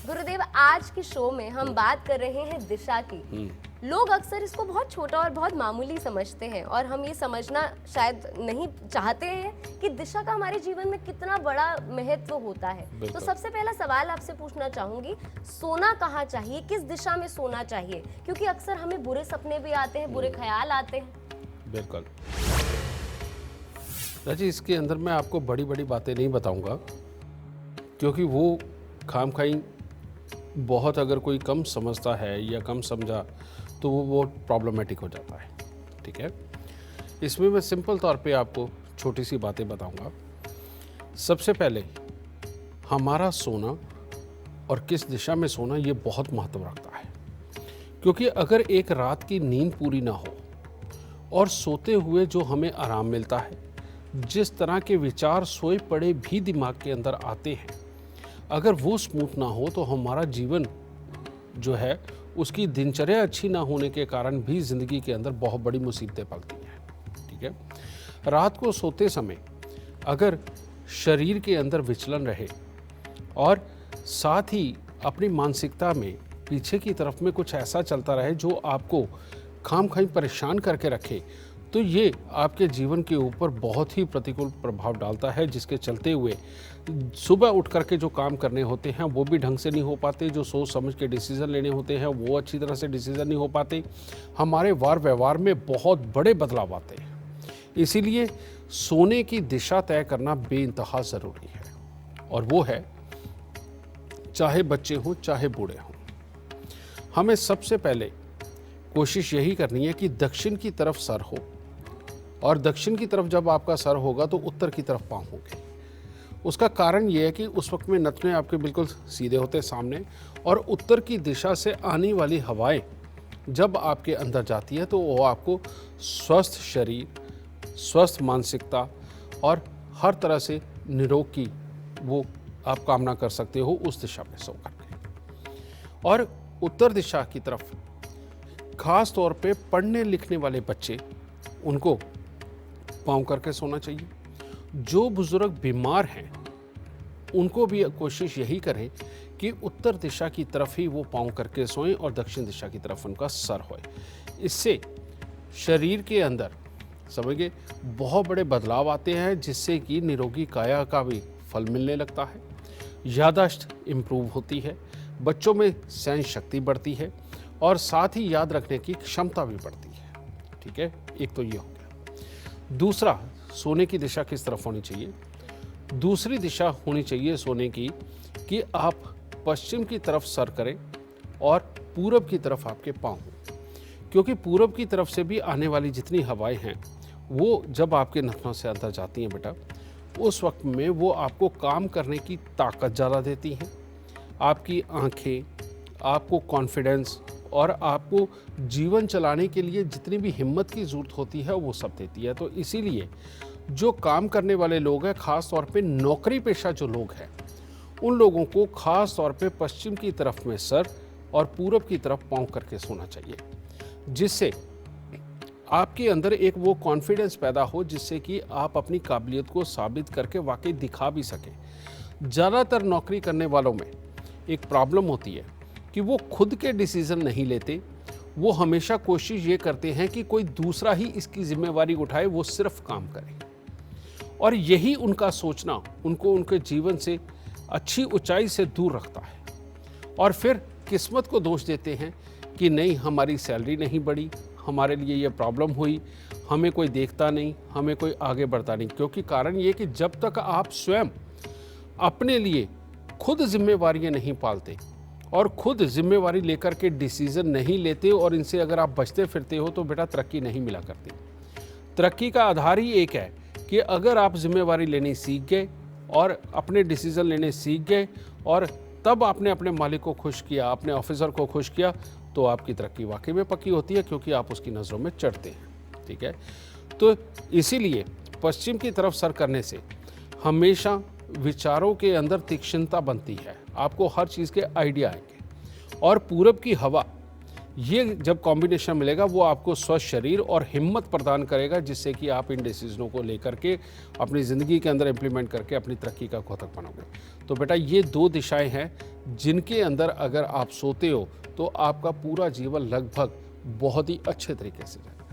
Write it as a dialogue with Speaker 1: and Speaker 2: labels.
Speaker 1: गुरुदेव, आज के शो में हम बात कर रहे हैं दिशा की। लोग अक्सर इसको बहुत छोटा और बहुत मामूली समझते हैं और हम ये समझना शायद नहीं चाहते हैं कि दिशा का हमारे जीवन में कितना बड़ा महत्व होता है। तो सबसे पहला सवाल आपसे पूछना चाहूंगी, सोना कहाँ चाहिए, किस दिशा में सोना चाहिए? क्योंकि अक्सर हमें बुरे सपने भी आते हैं, बुरे ख्याल आते हैं।
Speaker 2: बिल्कुल राजी, इसके अंदर मैं आपको बड़ी बड़ी बातें नहीं बताऊंगा, क्योंकि वो खामखाई बहुत अगर कोई कम समझता है या कम समझा तो वो प्रॉब्लमेटिक हो जाता है। ठीक है, इसमें मैं सिंपल तौर पे आपको छोटी सी बातें बताऊंगा। सबसे पहले हमारा सोना और किस दिशा में सोना ये बहुत महत्व रखता है, क्योंकि अगर एक रात की नींद पूरी ना हो और सोते हुए जो हमें आराम मिलता है, जिस तरह के विचार सोए पड़े भी दिमाग के अंदर आते हैं, अगर वो स्मूथ ना हो तो हमारा जीवन जो है उसकी दिनचर्या अच्छी ना होने के कारण भी ज़िंदगी के अंदर बहुत बड़ी मुसीबतें पलती हैं। ठीक है, रात को सोते समय अगर शरीर के अंदर विचलन रहे और साथ ही अपनी मानसिकता में पीछे की तरफ में कुछ ऐसा चलता रहे जो आपको खामखाई परेशान करके रखे, तो ये आपके जीवन के ऊपर बहुत ही प्रतिकूल प्रभाव डालता है, जिसके चलते हुए सुबह उठ करके जो काम करने होते हैं वो भी ढंग से नहीं हो पाते, जो सोच समझ के डिसीज़न लेने होते हैं वो अच्छी तरह से डिसीज़न नहीं हो पाते, हमारे वार व्यवहार में बहुत बड़े बदलाव आते हैं। इसीलिए सोने की दिशा तय करना बेइंतहा ज़रूरी है, और वो है चाहे बच्चे हों चाहे बूढ़े हों। हमें सबसे पहले कोशिश यही करनी है कि दक्षिण की तरफ सर हो, और दक्षिण की तरफ जब आपका सर होगा तो उत्तर की तरफ पाँव होंगे। उसका कारण ये है कि उस वक्त में नथुने आपके बिल्कुल सीधे होते सामने, और उत्तर की दिशा से आने वाली हवाएं जब आपके अंदर जाती है तो वो आपको स्वस्थ शरीर, स्वस्थ मानसिकता और हर तरह से निरोग की वो आप कामना कर सकते हो उस दिशा में सो करके। और उत्तर दिशा की तरफ खास तौर पे पढ़ने लिखने वाले बच्चे, उनको पाँव करके सोना चाहिए। जो बुजुर्ग बीमार हैं उनको भी कोशिश यही करें कि उत्तर दिशा की तरफ ही वो पाँव करके सोएं और दक्षिण दिशा की तरफ उनका सर होए। इससे शरीर के अंदर समझिए बहुत बड़े बदलाव आते हैं, जिससे कि निरोगी काया का भी फल मिलने लगता है, याददाश्त इम्प्रूव होती है, बच्चों में सहन शक्ति बढ़ती है और साथ ही याद रखने की क्षमता भी बढ़ती है। ठीक है, एक तो ये हो गया। दूसरा, सोने की दिशा किस तरफ होनी चाहिए? दूसरी दिशा होनी चाहिए सोने की कि आप पश्चिम की तरफ सर करें और पूरब की तरफ आपके पाँव हों, क्योंकि पूरब की तरफ से भी आने वाली जितनी हवाएं हैं वो जब आपके नथनों से अंदर जाती हैं बेटा, उस वक्त में वो आपको काम करने की ताकत ज़्यादा देती हैं, आपकी आँखें, आपको कॉन्फिडेंस और आपको जीवन चलाने के लिए जितनी भी हिम्मत की ज़रूरत होती है वो सब देती है। तो इसीलिए जो काम करने वाले लोग हैं, ख़ास तौर पे नौकरी पेशा जो लोग हैं, उन लोगों को ख़ास तौर पे पश्चिम की तरफ में सर और पूरब की तरफ पाँव करके सोना चाहिए, जिससे आपके अंदर एक वो कॉन्फिडेंस पैदा हो, जिससे कि आप अपनी काबिलियत को साबित करके वाकई दिखा भी सकें। ज़्यादातर नौकरी करने वालों में एक प्रॉब्लम होती है कि वो खुद के डिसीज़न नहीं लेते, वो हमेशा कोशिश ये करते हैं कि कोई दूसरा ही इसकी जिम्मेवारी उठाए, वो सिर्फ काम करे, और यही उनका सोचना उनको उनके जीवन से अच्छी ऊंचाई से दूर रखता है। और फिर किस्मत को दोष देते हैं कि नहीं, हमारी सैलरी नहीं बढ़ी, हमारे लिए ये प्रॉब्लम हुई, हमें कोई देखता नहीं, हमें कोई आगे बढ़ता नहीं। क्योंकि कारण ये कि जब तक आप स्वयं अपने लिए खुद जिम्मेवारियां नहीं पालते और खुद जिम्मेवारी लेकर के डिसीज़न नहीं लेते और इनसे अगर आप बचते फिरते हो तो बेटा तरक्की नहीं मिला करती। तरक्की का आधार ही एक है कि अगर आप जिम्मेवारी लेनी सीख गए और अपने डिसीज़न लेने सीख गए और तब आपने अपने मालिक को खुश किया, अपने ऑफिसर को खुश किया, तो आपकी तरक्की वाकई में पक्की होती है, क्योंकि आप उसकी नज़रों में चढ़ते हैं। ठीक है, तो इसीलिए पश्चिम की तरफ सर करने से हमेशा विचारों के अंदर तीक्ष्णता बनती है, आपको हर चीज़ के आइडिया आएंगे। और पूरब की हवा ये जब कॉम्बिनेशन मिलेगा वो आपको स्वस्थ शरीर और हिम्मत प्रदान करेगा, जिससे कि आप इन डिसीजनों को लेकर के अपनी ज़िंदगी के अंदर इम्प्लीमेंट करके अपनी तरक्की का घोतक बनोगे। तो बेटा ये 2 दिशाएं हैं जिनके अंदर अगर आप सोते हो तो आपका पूरा जीवन लगभग बहुत ही अच्छे तरीके से जाए।